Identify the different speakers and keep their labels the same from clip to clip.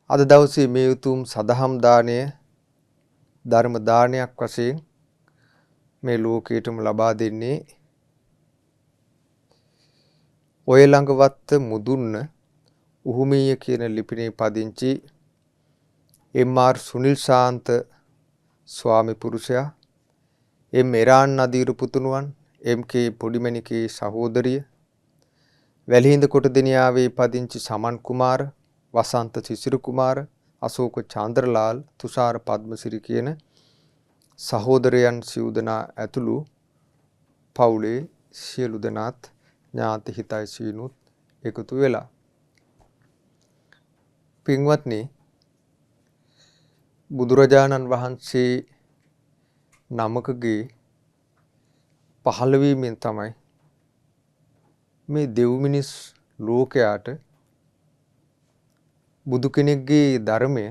Speaker 1: අද දවසේ මේ උතුම් සදහම් දාණය ධර්ම දානයක් වශයෙන් මේ ලෝකයටම ලබා දෙන්නේ ඔය ළඟවත් මුදුන්න උහුමීය කියන ලිපිනේ පදිංචි එම්.ආර්. සුනිල් ශාන්ත ස්වාමි පුරුෂයා, එම්. එරාන් නදීරු පුතුණුවන්, එම්.කේ. පොඩිමණිකේ සහෝදරිය, වැලිහිඳ කොටදෙනියාවේ පදිංචි සමන් කුමාර, වසන්ත සිසිරු කුමාර, අශෝක චන්ද්‍රලාල්, තුෂාර පද්මසිරි කියන සහෝදරයන් සිව් දෙනා ඇතුළු පවුලේ සියලු දෙනාත් ඥාති හිතයිසීනුත් එකතු වෙලා. පින්වත්නි, බුදුරජාණන් වහන්සේ නමකගේ පහළවීමෙන් තමයි මේ දෙව් මිනිස් ලෝකයාට බුදු කෙනෙක්ගේ ධර්මය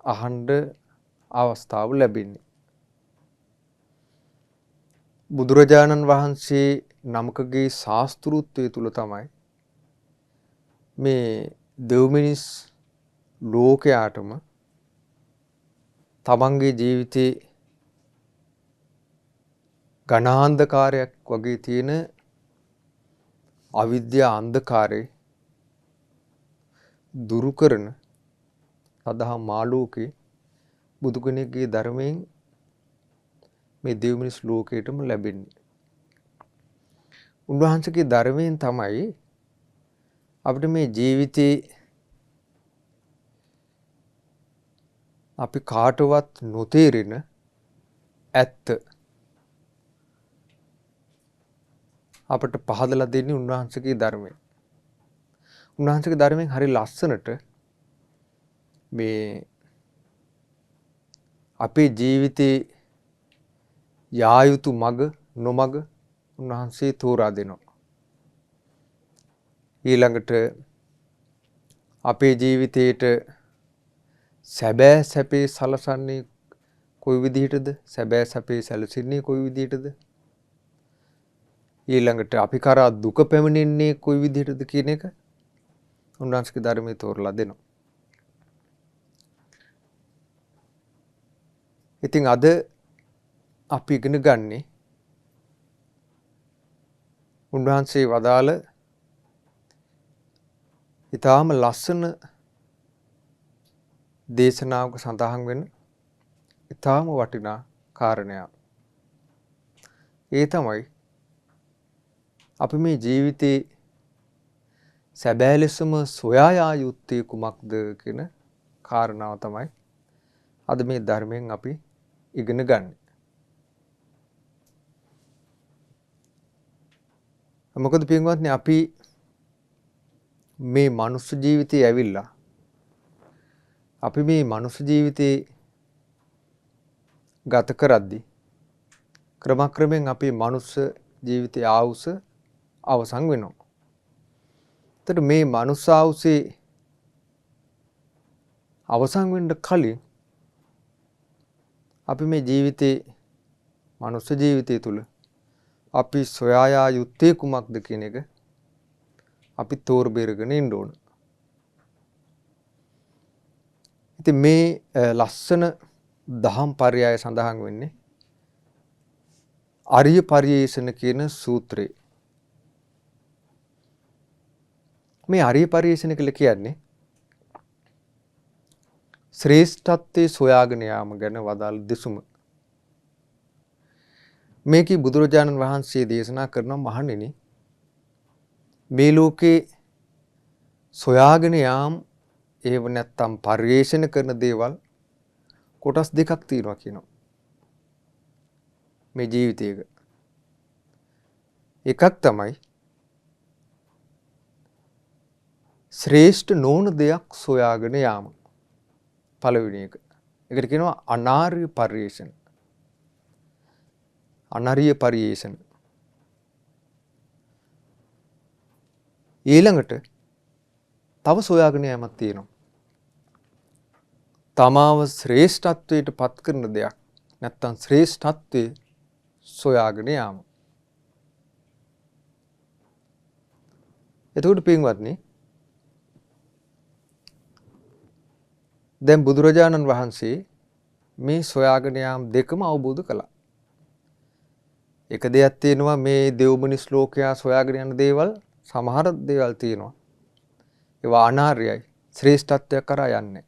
Speaker 1: අහන්න අවස්ථාව ලැබෙන්නේ. බුදුරජාණන් වහන්සේ නමකගේ ශාස්තෘත්වය තුල තමයි මේ දෙව් මිනිස් ලෝකයාටම තමන්ගේ ජීවිතේ ඝනාන්ධකාරයක් වගේ තියෙන අවිද්‍යා අන්ධකාරය දුරු කරන සදහම් මාලෝකේ බුදු කෙනෙක්ගේ ධර්මයෙන් මේ දෙව් මිනිස් ලෝකයටම ලැබෙන්නේ. උන්වහන්සේගේ ධර්මයෙන් තමයි අපිට මේ ජීවිතේ අපි කාටවත් නොතේරෙන ඇත්ත අපට පහදලා දෙන්නේ උන්වහන්සේගේ ධර්මයෙන්. උන්වහන්සේගේ ධර්මයෙන් හරි ලස්සනට මේ අපේ ජීවිතේ යා යුතු මඟ නොමඟ උන්වහන්සේ තෝරා දෙනවා. ඊළඟට අපේ ජීවිතේට සැබෑ සැපේ සලසන්නේ කොයි විදිහටද? සැබෑ සැපේ සැලසෙන්නේ කොයි විදිහටද? ඊළඟට අපි කරා දුක පැමිණෙන්නේ කොයි විදිහටද කියන එක උන්වහන්සේගේ ධර්මයේ තෝරලා දෙනවා. ඉතින් අද අපි ඉගෙන ගන්නේ උන්වහන්සේ වදාළ ඊටාම ලස්සන දේශනාවක සඳහන් වෙන ඊටාම වටිනා කාරණයක්. ඒ තමයි අපි මේ ජීවිතේ සැබෑ ලෙසම සොයා යා යුත්තේ කුමක්ද කියන කාරණාව තමයි අද මේ ධර්මයෙන් අපි ඉගෙන ගන්න. මොකද පින්වත්නි, අපි මේ මනුස්ස ජීවිතේ ඇවිල්ලා අපි මේ මනුස්ස ජීවිතේ ගත කරද්දී ක්‍රමක්‍රමයෙන් අපේ මනුස්ස ජීවිතයේ ආයුෂ අවසන් වෙනවා. එතකොට මේ මනුස්ස ආයුෂේ අවසන් වෙන්න කලින් අපි මේ ජීවිතේ මනුස්ස ජීවිතය තුල අපි සොයා යා යුත්තේ කුමක්ද කියන එක අපි තෝර බේරගෙන ඉන්න ඕන. ඉතින් මේ ලස්සන දහම් පරයය සඳහන් වෙන්නේ ආර්ය පරියේෂණ කියන සූත්‍රේ. මේ ආර්ය පරියේෂණ කියලා කියන්නේ ශ්‍රේෂ්ඨත්වයේ සොයාගෙන යාම ගැන වදාළ දෙසුම. මේකේ බුදුරජාණන් වහන්සේ දේශනා කරන මහණෙනි, මේ ලෝකේ සොයාගෙන යාම ඒව නැත්තම් පරිේෂණ කරන දේවල් කොටස් දෙකක් තියෙනවා කියනවා මේ ජීවිතයක. එකක් තමයි ශ්‍රේෂ්ඨ නොවන දෙයක් සොයාගෙන යාම. පළවෙනි එක. ඒකට කියනවා අනාර්ය පරිේෂණ. අනාර්ය පරිේෂණ. ඊළඟට තව සොයාගෙන යෑමක් තියෙනවා. තමාව ශ්‍රේෂ්ඨත්වයට පත් කරන දෙයක් නැත්තම් ශ්‍රේෂ්ඨත්වයේ සොයාගෙන යාම. එතකොට පින්වත්නි, දැන් බුදුරජාණන් වහන්සේ මේ සොයාගෙන යාම දෙකම අවබෝධ කළා. එක දෙයක් තියෙනවා මේ දෙව්මිනිස් ලෝකයා සොයාගෙන යන දේවල් සමහර දේවල් තියෙනවා. ඒවා අනාර්යයි. ශ්‍රේෂ්ඨත්වයක් කරා යන්නේ.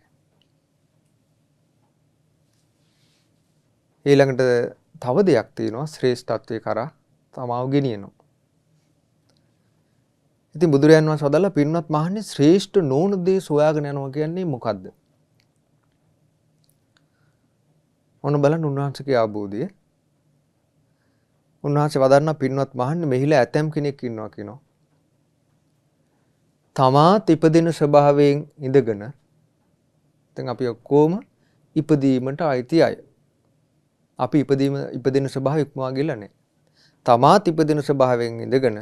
Speaker 1: ඊළඟට තව දෙයක් තියෙනවා ශ්‍රේෂ්ඨත්වයේ කරා තමාව ගෙනියනවා. ඉතින් බුදුරයන් වහන්සේ වදාළා පින්වත් මහන්නේ ශ්‍රේෂ්ඨ නොවන දේ සොයාගෙන යනවා කියන්නේ මොකද්ද? ඔන්න බලන්න උන්වහන්සේගේ ආબોධය. උන්වහන්සේ වදාරන පින්වත් මහන්නේ මෙහිලා ඇතම් කෙනෙක් ඉන්නවා කියනවා. තමාත් ඉපදින ස්වභාවයෙන් ඉඳගෙන දැන් අපි ඔක්කොම ඉපදීමට අයිති අය. අපි ඉපදින ස්වභාවය ඉක්මවා ගිහලා නැහැ. තමාත් ඉපදින ස්වභාවයෙන් ඉඳගෙන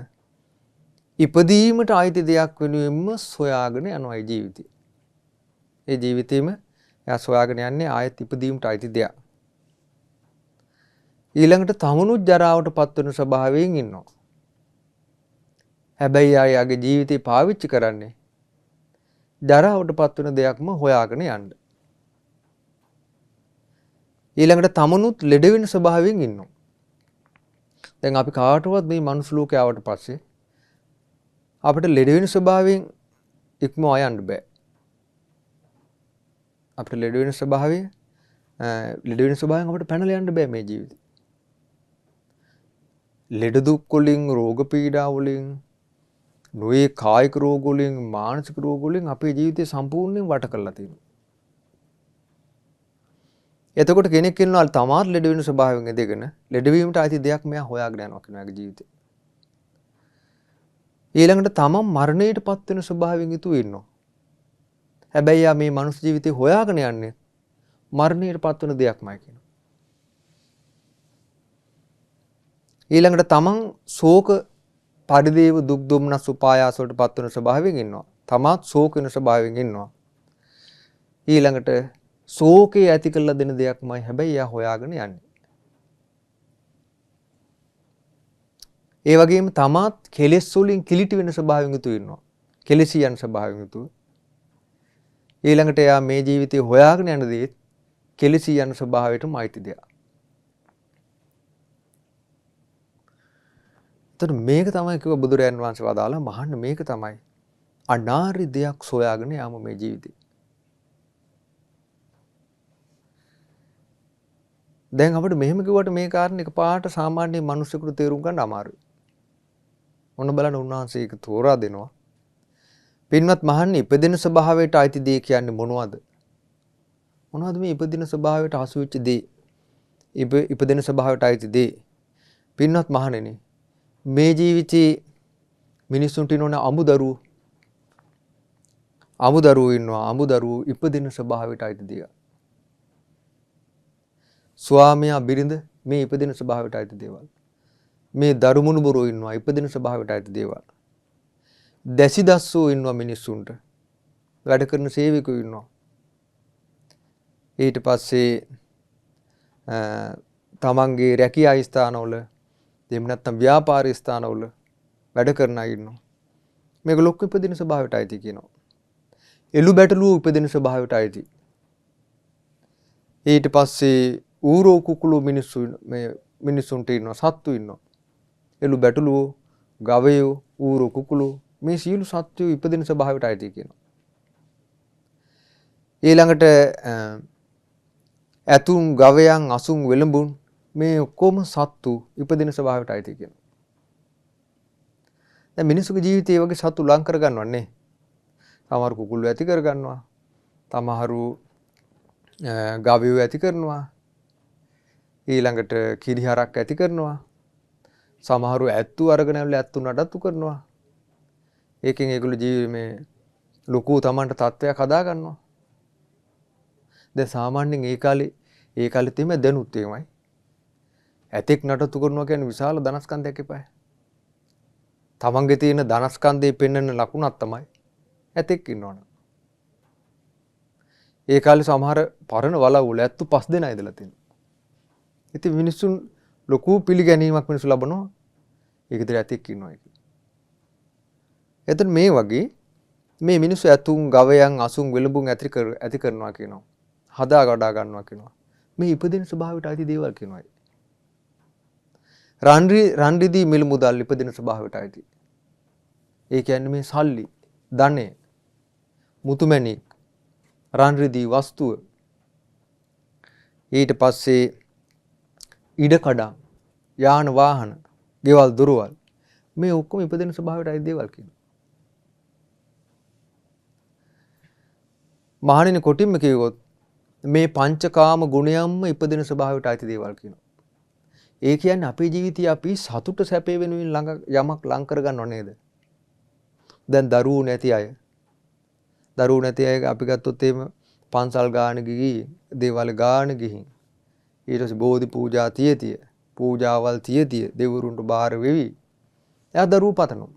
Speaker 1: ඉපදීමට අයිති දෙයක් වෙනුවෙන්ම සොයාගෙන යනවා ජීවිතේ. ඒ ජීවිතේම එයා සොයාගෙන යන්නේ ආයෙත් ඉපදීමට අයිති දෙයක්. ඊළඟට තමුණුත් ජරාවට පත්වෙන ස්වභාවයෙන් ඉන්නවා. හැබැයි ආයගේ ජීවිතේ පාවිච්චි කරන්නේ ජරාවට පත්වෙන දෙයක්ම හොයාගෙන යන්න. ඊළඟට තමුණුත් ලෙඩ වෙන ස්වභාවයෙන් ඉන්නවා. දැන් අපි කාටවත් මේ මනුස්ස ලෝකේ ආවට පස්සේ අපිට ලෙඩ වෙන ස්වභාවයෙන් ඉක්මවා යන්න බෑ. අපිට ලෙඩ වෙන ස්වභාවයෙන් අපිට පැනලා යන්න බෑ මේ ජීවිතේ. ලෙඩ දුක් වලින්, රෝග පීඩා වලින්, නොයේ කායික රෝග වලින්, මානසික රෝග වලින් අපේ ජීවිතේ සම්පූර්ණයෙන් වට කරලා තියෙනවා. එතකොට කෙනෙක් ඉන්නවා තමාත් ලෙඩ වෙන ස්වභාවයෙන් ඉඳගෙන ලෙඩ වීමට ආйти දෙයක් මෙයා හොයාගෙන යනවා කෙනාගේ ජීවිතේ. ඊළඟට තමන් මරණයටපත් වෙන ස්වභාවයෙන් යුතුව ඉන්නවා. හැබැයි යා මේ මනුස්ස ජීවිතේ හොයාගෙන යන්නේ මරණයටපත් වෙන දෙයක්මයි කියනවා. ඊළඟට තමන් ශෝක පරිදේව දුක් දුම්නස් උපායාස වලටපත් වෙන ස්වභාවයෙන් ඉන්නවා. තමාත් ශෝක වෙන ස්වභාවයෙන් ඉන්නවා. ඊළඟට ශෝකේ ඇති කළ දෙන දෙයක්මයි හැබැයි යා හොයාගෙන යන්නේ. ඒ වගේම තමාත් කෙලෙස් වලින් කිලිටි වෙන ස්වභාවයෙන් යුතු ඉන්නවා. කෙලෙසියන් ස්වභාවයෙන් යුතු. ඊළඟට එයා මේ ජීවිතේ හොයාගෙන යන දේ කෙලෙසියන් ස්වභාවයටම අයිති දෙයක්. එතකොට මේක තමයි කිව්ව බුදුරයන් වහන්සේ වදාලා මහන්න මේක තමයි අනාර්ය දෙයක් සොයාගෙන යාම මේ ජීවිතේ. දැන් අපිට මෙහෙම කිව්වට මේ කාරණේ එකපාරට සාමාන්‍ය මිනිස්සුන්ට තේරුම් ගන්න අමාරුයි. ඔන්න බලන්න උන්වහන්සේ ඒක තෝරා දෙනවා. පින්වත් මහන්නේ ඉපදෙන ස්වභාවයට අයිති දේ කියන්නේ මොනවද? මොනවද මේ ඉපදින ස්වභාවයට හසු වෙච්ච දේ? ඉපදෙන ස්වභාවයට අයිති දේ. පින්වත් මහණෙනි මේ ජීවිතේ මිනිසුන්ට ඉන්නෝන අමුදරුවෝ ඉන්නවා. අමුදරුවෝ ඉපදෙන ස්වභාවයට අයිති දේ. ස්වාමියා බිරිඳ මේ ඉපදෙන ස්වභාවයට අයිති දේවල්. මේ දරුමුණු බොරෝ ඉන්නවා ඉපදෙන ස්වභාවයට අයිති දේවල්. දැසි දස්සෝ ඉන්නවා මිනිස්සුන්ට. වැඩ කරන සේවකයෝ ඉන්නවා. ඊට පස්සේ තමන්ගේ රැකියා ස්ථානවල එහෙම නැත්නම් ව්‍යාපාර ස්ථානවල වැඩ කරන අය ඉන්නවා. මේක ලොකු ඉපදින ස්වභාවයට අයිති කියනවා. එළු බැටළුව ඉපදින ස්වභාවයට අයිති. ඊට පස්සේ ඌරෝ කුකුළු මිනිස්සුන්ට ඉන්නවා සත්තු ඉන්නවා. එළු බැටළුව, ගවයෝ, ඌරෝ කුකුළු මේ සියලු සත්වෝ ඉපදින ස්වභාවයට අයිති කියනවා. ඊළඟට ඇතුන්, ගවයන්, අසුන්, වෙළඹුන් මේ ඔක්කොම සත්තු ඉපදින ස්වභාවයට අයිති කියනවා. දැන් මිනිසුගේ ජීවිතයේ වගේ සත්තු ලං කර ගන්නවන්නේ. සමහර කුකුල්ලෝ ඇති කර ගන්නවා. සමහරු ගවයෝ ඇති කරනවා. ඊළඟට කිරිහරක් ඇති කරනවා. සමහරු ඇත්තු අරගෙන ඇවිල්ලා ඇත්තු නඩත්තු කරනවා. ඒකෙන් ඒගොල්ලෝ ජීවිතේ ලොකු තමන්ට තත්ත්වයක් හදා ගන්නවා. දැන් සාමාන්‍යයෙන් ඒ කාලේ තියෙම දැනුත් එහෙමයි. ඇතෙක් නඩත්තු කරනවා කියන්නේ විශාල ධනස්කන්ධයක් එපායි. තමන්ගේ තියෙන ධනස්කන්ධේ පෙන්වන ලකුණක් තමයි ඇතෙක් ඉන්නවනේ. ඒ කාලේ සමහර පරණ වලව්වල ඇත්තු 5 දෙනා ඉඳලා තියෙනවා. ඉතින් මිනිස්සුන් ලොකු පිළිගැනීමක් මිනිස්සු ලබනවා. ඒක විතර ඇතෙක් ඉන්නවා කියලා. එතන මේ වගේ මේ මිනිස්සු ඇතුන්, ගවයන්, අසුන්, වෙළඹුන් ඇති කරනවා කියනවා. හදා ගඩා ගන්නවා කියනවා. මේ ඉපදින ස්වභාවයට අයිති දේවල් කියනවා. රන් රිදී මිල මුදල් ඉපදින ස්වභාවයට අයිති. ඒ කියන්නේ මේ සල්ලි, ධනෙ, මුතුමැණික්, රන් රිදී වස්තුව, ඊට පස්සේ ඉඩකඩම්, යාන වාහන, ගෙවල් දොරවල් මේ ඔක්කොම ඉපදින ස්වභාවයට අයිති දේවල් කියනවා. මහණෙනි කොටින්ම කිව්වොත් මේ පංචකාම ගුණයන්ම ඉපදින ස්වභාවයට අයිති දේවල් කියනවා. ඒ කියන්නේ අපේ ජීවිතය අපි සතුට සැපේ වෙනුවෙන් යමක් ලං කරගන්නව නේද? දැන් දරුවෝ නැති අය අපි ගත්තොත් එහෙම පන්සල් ගාන ගිහින් දේවාල ගාන ගිහින් ඊට පස්සේ බෝධි පූජා තියතිය පූජාවල් තියතිය දෙවිවරුන්ට බාර වෙවි එයා දරුවෝ පතනවා.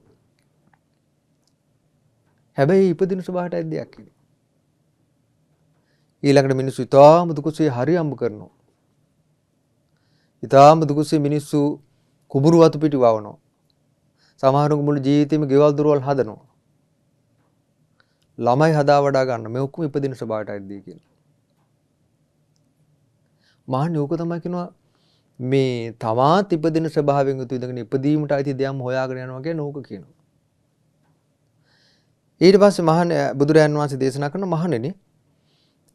Speaker 1: හැබැයි ඉපදින ස්වභාවයට අයිති දෙයක් කියනවා. ඊළඟට මිනිස්සු ඉතාම දුකසේ හරි හම්බ කරනවා. ඉතාම දුකසේ මිනිස්සු කුඹුරු වතු පිටි වවනවා. සමහරුන්ගේ මුළු ජීවිතේම ගෙවල් දොරවල් හදනවා. ළමයි හදා වඩා ගන්න මේ ඔක්කොම ඉපදින ස්වභාවයට අයිති දෙයක් කියනවා. මහන්නේ ඕක තමයි කියනවා මේ තමාත් ඉපදින ස්වභාවයෙන් යුතු ඉඳගෙන ඉපදීමට අයිති දෙයක්ම හොයාගෙන යනවා කියන ඕක කියනවා. ඊට පස්සේ මහන්නේ බුදුරයන් වහන්සේ දේශනා කරන මහණෙනි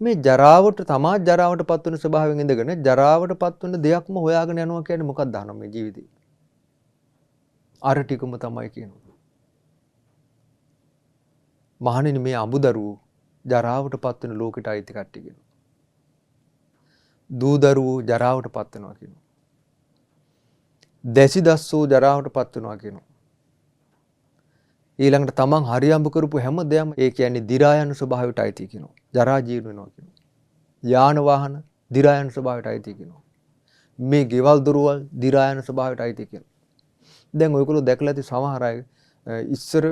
Speaker 1: මේ ජරාවට තමා ජරාවටපත් වෙන ස්වභාවයෙන් ඉඳගෙන ජරාවටපත් වෙන දෙයක්ම හොයාගෙන යනවා කියන්නේ මොකක්ද අහනවා මේ ජීවිතේ. අර ටිකම තමයි කියනවා. මහණෙනි මේ අඹදරුවෝ ජරාවටපත් වෙන ලෝකෙට අයිති කට්ටිය කියනවා. දූ දරුවෝ ජරාවටපත් වෙනවා කියනවා. දැසි දස්සෝ ජරාවටපත් වෙනවා කියනවා. ඊළඟට තමන් හරියම්බ කරපු හැම දෙයක්ම ඒ කියන්නේ දි รา යන ස්වභාවයට අයිති කියනවා. ජරා ජීර්ණ වෙනවා කියනවා. යාන වාහන දි รา යන ස්වභාවයට අයිති කියනවා. මේ ගෙවල් දොරවල් දි รา යන ස්වභාවයට අයිති කියනවා. දැන් ඔයගොල්ලෝ දැකලා ඇති සමහර අය ඉස්සර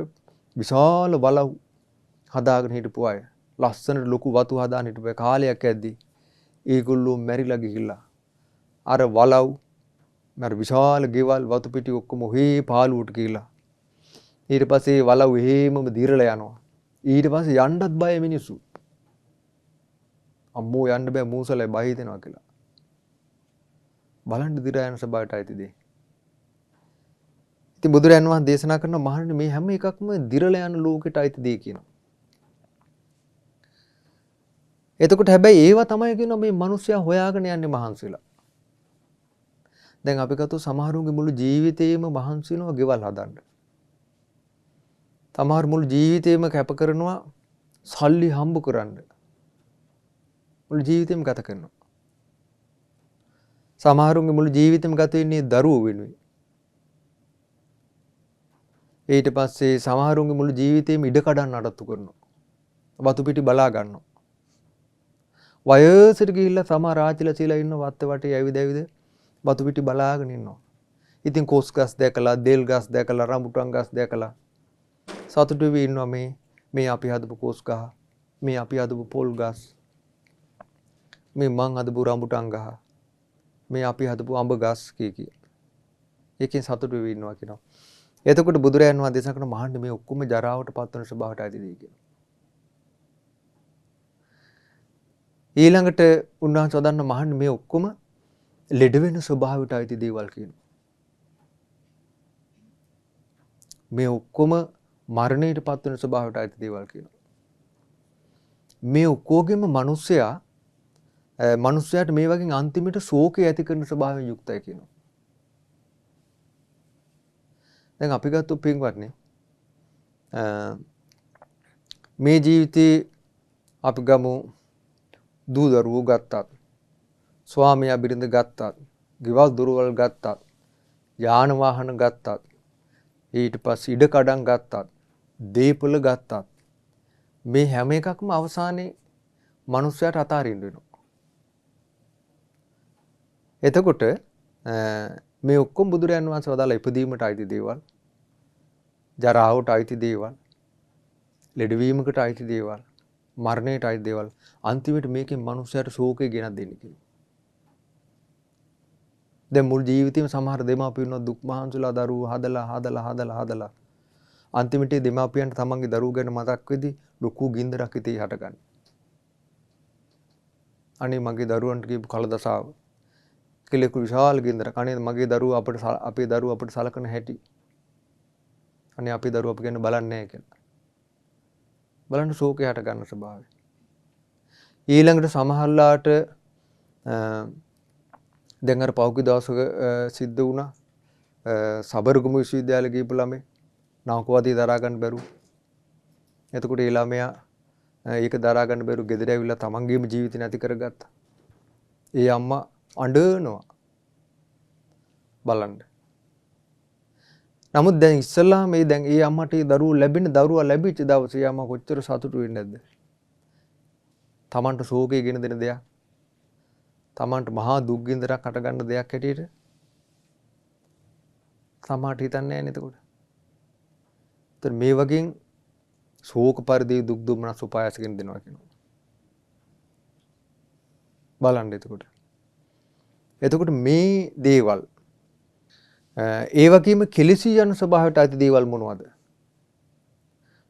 Speaker 1: විශාල වලව් හදාගෙන හිටපු අය ලස්සනට ලොකු වතු හදාගෙන හිටපු කාලයක් ඇද්දි ඒගොල්ලෝ මැරිලා ගිහිල්ලා අර වලව් මර විශාල ගෙවල් වතු පිටි ඔක්කොම ඔහේ පාළුවට ගිහිල්ලා ඊට පස්සේ වලව් එහෙමම දිරලා යනවා. ඊට පස්සේ යන්නත් බය මිනිස්සු. අම්මෝ යන්න බෑ මූසලයි බය හිතෙනවා කියලා. බලන්න දි รา යන ස්වභාවයට අයිති දේ. ඉතින් බුදුරයන් වහන්සේ දේශනා කරන මහණෙනි මේ හැම එකක්ම දිරලා යන ලෝකෙට අයිති දේ කියනවා. එතකොට හැබැයි ඒවා තමයි කියනවා මේ මිනිස්සයා හොයාගෙන යන්නේ මහන්සිලා. දැන් අපි ගත්තොත් සමහරුන්ගේ මුළු ජීවිතේම මහන්සි වෙනවා ගෙවල් හදන්න. සමහර මුළු ජීවිතේම කැප කරනවා සල්ලි හම්බ කරන්න. මුළු ජීවිතේම ගත කරනවා. සමහරුන්ගේ මුළු ජීවිතේම ගත වෙන්නේ දරුවෝ වෙනුවෙන්. ඊට පස්සේ සමහරුන්ගේ මුළු ජීවිතේම ඉඩ කඩන් නඩත්තු කරනවා. වතු පිටි බලා ගන්නවා. වයසට ගිහිල්ලා සමහර ආච්චිලා සීලා ඉන්න වත්ත වටේ ඇවිද වතු පිටි බලාගෙන ඉන්නවා. ඉතින් කොස් ගස් දැකලා, දෙල් ගස් දැකලා, රඹුටන් ගස් දැකලා සතුටු වෙවි ඉන්නවා මේ අපි හදපු කොස් ගහ, මේ අපි හදපු පොල් ගස්, මේ මං හදපු රඹුටන් ගහ, මේ අපි හදපු අඹ ගස් කී. ඒකෙන් සතුටු වෙවි ඉන්නවා කියනවා. එතකොට බුදුරයන් වහන්සේ දේශනා කරන මහන්නේ මේ ඔක්කොම ජරාවටපත් වෙන ස්වභාවයට ඇති දෙයි කියනවා. ඊළඟට උන්වහන්සේ වදන්න මහන්නේ මේ ඔක්කොම ලෙඩ වෙන ස්වභාවයට අයිති දේවල් කියනවා. මේ ඔක්කොම මරණයටපත් වෙන ස්වභාවයට අයිති දේවල් කියනවා. මේ ඔක්කොගෙම මිනිස්සයාට මේ වගේ අන්තිමට ශෝකය ඇති කරන ස්වභාවයෙන් යුක්තයි කියනවා. දැන් අපි ගත්තොත් පින්වත්නි මේ ජීවිතේ අපි ගමු දූ දරුවෝ ගත්තත්, ස්වාමියා බිරිඳ ගත්තත්, ගෙවල් දොරවල් ගත්තත්, යාන වාහන ගත්තත්, ඊට පස්සේ ඉඩ කඩම් ගත්තත්, දීපල ගත්තත් මේ හැම එකක්ම අවසානයේ මනුස්සයාට අතාරින්න වෙනවා. එතකොට මේ ඔක්කොම බුදුරයන් වහන්සේ වදාලා ඉපදීමට අයිති දේවල්, ජරාවට අයිති දේවල්, ලෙඩවීමකට අයිති දේවල්, මරණයට අයිති දේවල් අන්තිමට මේකෙන් මනුස්සයාට ශෝකය ගෙනත් දෙන්න කියලා. දැන් මුළු ජීවිතේම සමහර දෙමාපියන් දුක් මහන්සිලා දරුවෝ හදලා අන්තිමට දෙමාපියන්ට තමන්ගේ දරුවෝ ගැන මතක් වෙදී ලොකු ගින්දරක් හිතේ හටගන්න. අනේ මගේ දරුවන්ට කියපු කලදසාව. කෙලෙකු විශාල ගින්දරක්. අනේ මගේ දරුවෝ අපේ දරුවෝ අපිට සලකන හැටි. අනේ අපේ දරුවෝ අපි ගැන බලන්නේ නැහැ කියලා. බලන්න ශෝකය හට ගන්න ස්වභාවය. ඊළඟට සමහරලාට දැන් අර පෞද්ගලික දවසක සිද්ධ වුණා සබරගමු විශ්වවිද්‍යාලය ගිහපු ළමයි නවකවාදී දරා ගන්න බැරුව. එතකොට ඒ ළමයා ඒක දරා ගන්න බැරුව ගෙදර ඇවිල්ලා තමන්ගේම ජීවිතය නැති කරගත්තා. ඒ අම්මා අඬනවා. බලන්න. නමුත් දැන් ඉස්සලා මේ දැන් ඒ අම්මට ඒ දරුවා ලැබිච්ච දවසේ අම්මා කොච්චර සතුටු වෙන්නේ නැද්ද? තමන්ට ශෝකය ගෙන දෙන දෙයක්. තමන්ට මහා දුක් ගින්දරක් හට ගන්න දෙයක් හැටියට සමහරට හිතන්නේ නැහැ නේද එතකොට. ඒතර මේ වගේ ශෝක පරිදේ දුක් දුම්නස් උපායසකින් දෙනවා කියනවා. බලන්න එතකොට. එතකොට මේ දේවල් ඒ වගේම කෙලෙසී යන ස්වභාවයට අයිති දේවල් මොනවද?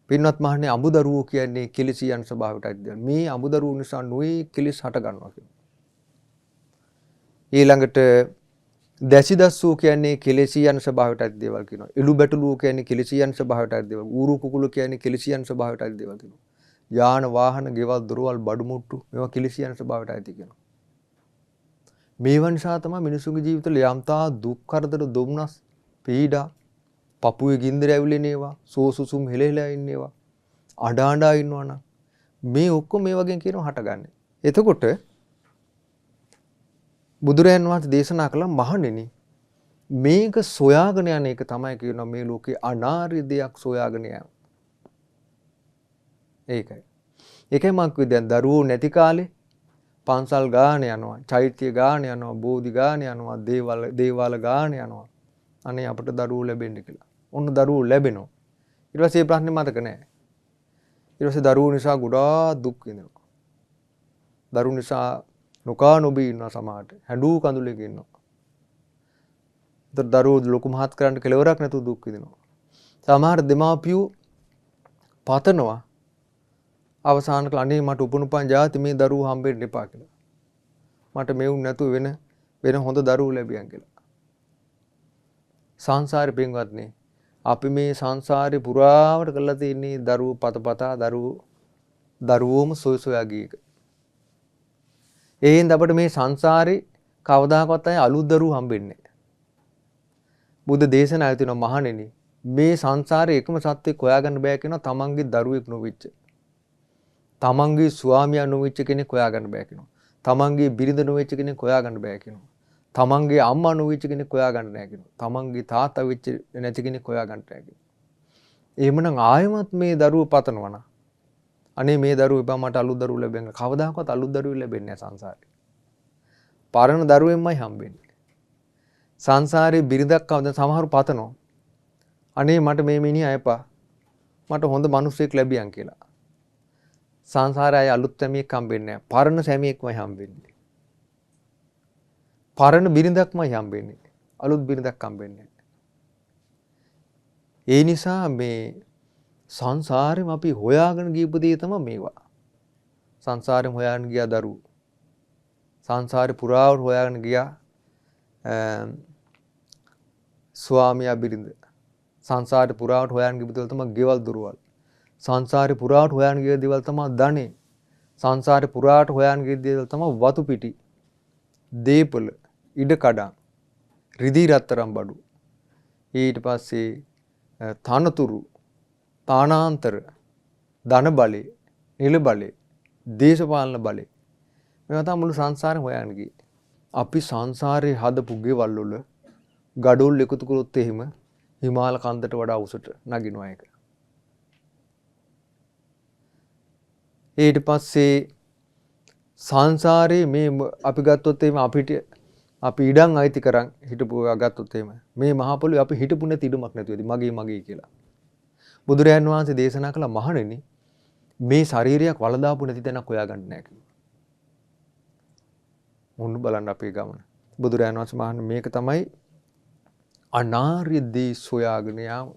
Speaker 1: පින්වත් මහණේ අමුදරුවෝ කියන්නේ කෙලෙසී යන ස්වභාවයට අයිති දේවල්. මේ අමුදරුවෝ නිසා නොයේ කෙලෙස් හට ගන්නවා කියනවා. ඊළඟට දැසිදස්සෝ කියන්නේ කෙලෙසී යන ස්වභාවයට අයිති දේවල් කියනවා. එළු බැටළුවෝ කියන්නේ කෙලෙසී යන ස්වභාවයට අයිති දේවල්. ඌරු කුකුළු කියන්නේ කෙලෙසී යන ස්වභාවයට අයිති දේවල් කියනවා. යාන වාහන, ගෙවල්, දොරවල්, බඩු මුට්ටු මේවා කෙලෙසී යන ස්වභාවයට අයිති කියනවා. මේවා නිසා තමයි මිනිසුන්ගේ ජීවිතවල යම්තා දුක් කරදර දුම්නස් පීඩා පපුවේ ගින්දර ඇවිලෙන ඒවා සෝසුසුම් හෙලෙලා ඉන්න ඒවා අඬා ඉන්නවනම් මේ ඔක්කොම මේ වගේ කියනවා හටගන්නේ. එතකොට බුදුරයන් වහන්සේ දේශනා කළා මහණෙනි මේක සොයාගෙන යන එක තමයි කියනවා මේ ලෝකේ අනාර්ය දෙයක් සොයාගෙන යන. ඒකයි. ඒකයි මම කිව්වේ දැන් දරුවෝ නැති කාලේ පන්සල් ගාන යනවා, චෛත්‍ය ගාන යනවා, බෝධි ගාන යනවා, දේවාල ගාන යනවා. අනේ අපිට දරුවෝ ලැබෙන්න කියලා. ඔන්න දරුවෝ ලැබෙනවා. ඊට පස්සේ මේ ප්‍රශ්නේ මතක නැහැ. ඊට පස්සේ දරුවෝ නිසා ගොඩාක් දුක් විඳිනවා. දරුවෝ නිසා නොකා නොබී ඉන්නවා සමහරට. හැඬු කඳුලක ඉන්නවා. ඒතර දරුවෝ ලොකු මහත් කරන්න කෙලවරක් නැතුව දුක් විඳිනවා. සමහර දෙමාපියෝ පතනවා අවසාන කල අනේ මට උපනුපන් ජාති මේ දරුවෝ හම්බෙන්න එපා කියලා. මට මෙවුන් නැතුව වෙන හොඳ දරුවෝ ලැබියන් කියලා. සංසාරේ පින්වත්නි අපි මේ සංසාරේ පුරාවට කරලා තියෙන්නේ දරුවෝ පතපතා දරුවෝම සොය සොයා ගියක. ඒ හින්දා අපිට මේ සංසාරේ කවදාකවත් අය අලුත් දරුවෝ හම්බෙන්නේ නැහැ. බුද්ධ දේශනාවේ තියෙනවා මහණෙනි මේ සංසාරේ එකම සත්‍යෙක් හොයාගන්න බෑ කියනවා තමන්ගේ දරුවෙක් නොවිච්ච. තමන්ගේ ස්වාමියා නොවිච්ච කෙනෙක් හොයාගන්න බෑ කියනවා. තමන්ගේ බිරිඳ නොවිච්ච කෙනෙක් හොයාගන්න බෑ කියනවා. තමන්ගේ අම්මා නොවිච්ච කෙනෙක් හොයාගන්න නැහැ කියනවා. තමන්ගේ තාත්තා වෙච්ච නැති කෙනෙක් හොයාගන්න නැහැ කියනවා. එහෙමනම් ආයෙමත් මේ දරුවෝ පතනවා නා. අනේ මේ දරුවෝ ඉබා මට අලුත් දරුවෝ ලැබෙන්න. කවදාකවත් අලුත් දරුවෝ ලැබෙන්නේ නැහැ සංසාරේ. පරණ දරුවෙන්මයි හම්බෙන්නේ. සංසාරේ බිරිඳක් කවද සමහරු පතනවා. අනේ මට මේ මිනිහා එපා. මට හොඳ මිනිහෙක් ලැබියන් කියලා. සංසාරේ අය අලුත් සැමියෙක් හම්බෙන්නේ නැහැ. පරණ සැමියෙක්මයි හම්බෙන්නේ. පරණ බිරිඳක්මයි හම්බෙන්නේ. අලුත් බිරිඳක් හම්බෙන්නේ නැහැ. ඒ නිසා මේ සංසාරෙම අපි හොයාගෙන ගියපු දේ තමයි මේවා. සංසාරෙම හොයාගෙන ගියා දරුවෝ. සංසාරේ පුරාවට හොයාගෙන ගියා ස්වාමියා බිරිඳ. සංසාරේ පුරාවට හොයාගෙන ගිය දේවල් තමයි ගෙවල් දොරවල්. සංසාරේ පුරාවට හොයාගෙන ගිය දේවල් තමයි ධනෙ. සංසාරේ පුරාවට හොයාගෙන ගිය දේවල් තමයි වතු පිටි. දීපල, ඉඩ කඩන්, රිදී රත්තරන් බඩු. ඊට පස්සේ තනතුරු, තානාන්තර, ධන බලය, නිල බලය, දේශපාලන බලය. මේවා තමයි මුළු සංසාරේ හොයාගෙන ගියේ. අපි සංසාරේ හදපු ගෙවල් වල ගඩොල් එකතු කරොත් එහෙම හිමාල කන්දට වඩා උසට නගිනවා ඒක. ඊට පස්සේ සංසාරේ මේ අපි ගත්තොත් එහෙම අපි ඉඩම් අයිති කරන් හිටපු ගත්තොත් එහෙම මේ මහ පොළොවේ අපි හිටපු නැති ඉඩමක් නැති වෙදි මගේ කියලා. බුදුරයන් වහන්සේ දේශනා කළ මහණෙනි මේ ශරීරයක් වලදාපු නැති තැනක් හොයාගන්න නැහැ කිව්වා. මොන්න බලන්න අපේ ගමන. බුදුරයන් වහන්සේ මහන්නේ මේක තමයි අනාර්ය දේ සොයාගෙන යාම.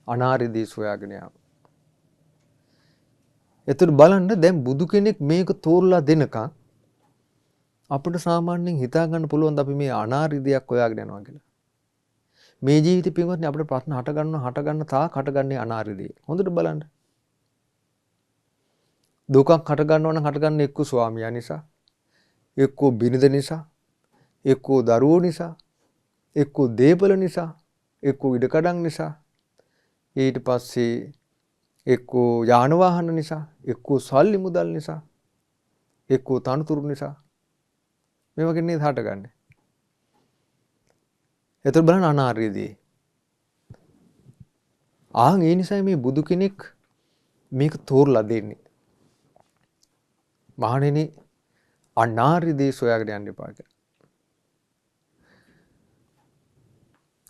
Speaker 1: අනාර්ය දේ සොයාගෙන යාම. එතකොට බලන්න දැන් බුදු කෙනෙක් මේක තෝරලා දෙනකන් අපිට සාමාන්‍යයෙන් හිතා ගන්න පුළුවන් අපි මේ අනාරිදයක් හොයාගෙන යනවා කියලා. මේ ජීවිතේ පින්වත්නි අපිට ප්‍රශ්න හට ගන්න තාක් හටගන්නේ අනාරිදේ. හොඳට බලන්න. දුකක් හට ගන්නවා නම් හටගන්නේ එක්ක ස්වාමියා නිසා, එක්ක බිරිඳ නිසා, එක්ක දරුවෝ නිසා, එක්ක දේපල නිසා, එක්ක ඉඩකඩම් නිසා, ඊට පස්සේ එක්ක යාන වාහන නිසා, එක්ක සල්ලි මුදල් නිසා, එක්ක තනතුරු නිසා මේ වගේ නේද හටගන්නේ. එතකොට බලන්න අනාර්යදී. ඒ නිසා මේ බුදු කෙනෙක් මේක තෝරලා දෙන්නේ. මහණෙනි අනාර්යදී සොයාගෙන යන්න එපා කියලා.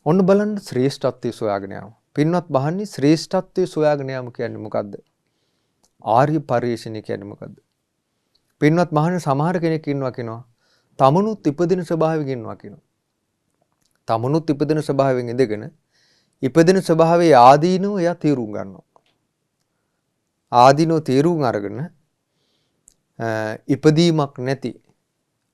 Speaker 1: ඔන්න බලන්න ශ්‍රේෂ්ඨත්වයේ සොයාගෙන යාම. පින්වත් මහණනි ශ්‍රේෂ්ඨත්වයේ සොයාගෙන යාම කියන්නේ මොකද්ද? ආර්ය පරිශ්‍රණය කියන්නේ මොකද්ද? පින්වත් මහණනි සමහර කෙනෙක් ඉන්නවා කියනවා තමනුත් ඉපදින ස්වභාවයෙන් ඉන්නවා කියනවා. තමනුත් ඉපදින ස්වභාවයෙන් ඉඳගෙන ඉපදින ස්වභාවයේ ආදීනෝ එයා තීරුම් ගන්නවා. ආදීනෝ තීරුම් අරගෙන ඉපදීමක් නැති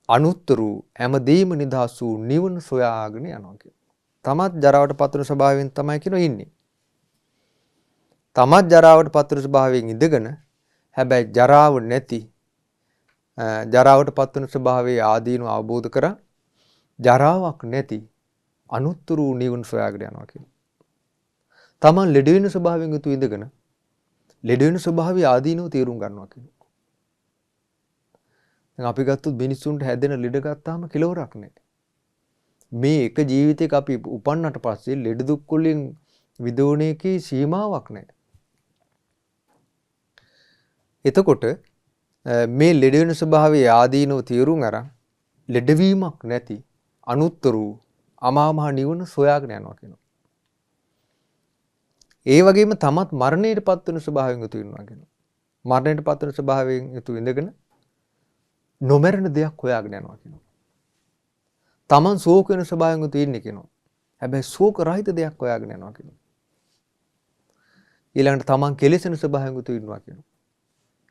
Speaker 1: අනුත්තර වූ හැමදේම නිදහස් වූ නිවන සොයාගෙන යනවා කියනවා. තමත් ජරාවට පත්වන ස්වභාවයෙන් තමයි කියනවා ඉන්නේ. තමත් ජරාවට පත්වන ස්වභාවයෙන් ඉඳගෙන හැබැයි ජරාව නැති ජරාවට පත්වන ස්වභාවයේ ආදීනව අවබෝධ කරා ජරාවක් නැති අනුත්තර වූ නිවන සොයාගෙන යනවා කියනවා. තමන් ලෙඩ වෙන ස්වභාවයෙන් යුතු ඉඳගෙන ලෙඩ වෙන ස්වභාවයේ ආදීනව තේරුම් ගන්නවා කියනවා. දැන් අපි ගත්තොත් මිනිස්සුන්ට හැදෙන ලෙඩ ගත්තාම කෙලවරක් නැහැ. මේ එක ජීවිතයක අපි උපන්නට පස්සේ ලෙඩ දුක් වලින් විදෝණ එකේ සීමාවක් නැහැ. එතකොට මේ ලෙඩ වෙන ස්වභාවයේ ආදීනව තීරුම් අරන් ලෙඩවීමක් නැති අනුත්තර වූ අමා මහ නිවන සොයාගෙන යනවා කියනවා. ඒ වගේම තමත් මරණයට පත් වෙන ස්වභාවයෙන් යුතු වෙනවා කියනවා. මරණයට පත් වෙන ස්වභාවයෙන් යුතු ඉඳගෙන නොමරන දෙයක් හොයාගෙන යනවා කියනවා. තමන් ශෝක වෙන ස්වභාවයෙන් යුතු ඉන්නේ කියනවා. හැබැයි ශෝක රහිත දෙයක් හොයාගෙන යනවා කියනවා. ඊළඟට තමන් කෙලෙසෙන ස්වභාවයෙන් යුතු ඉන්නවා කියනවා.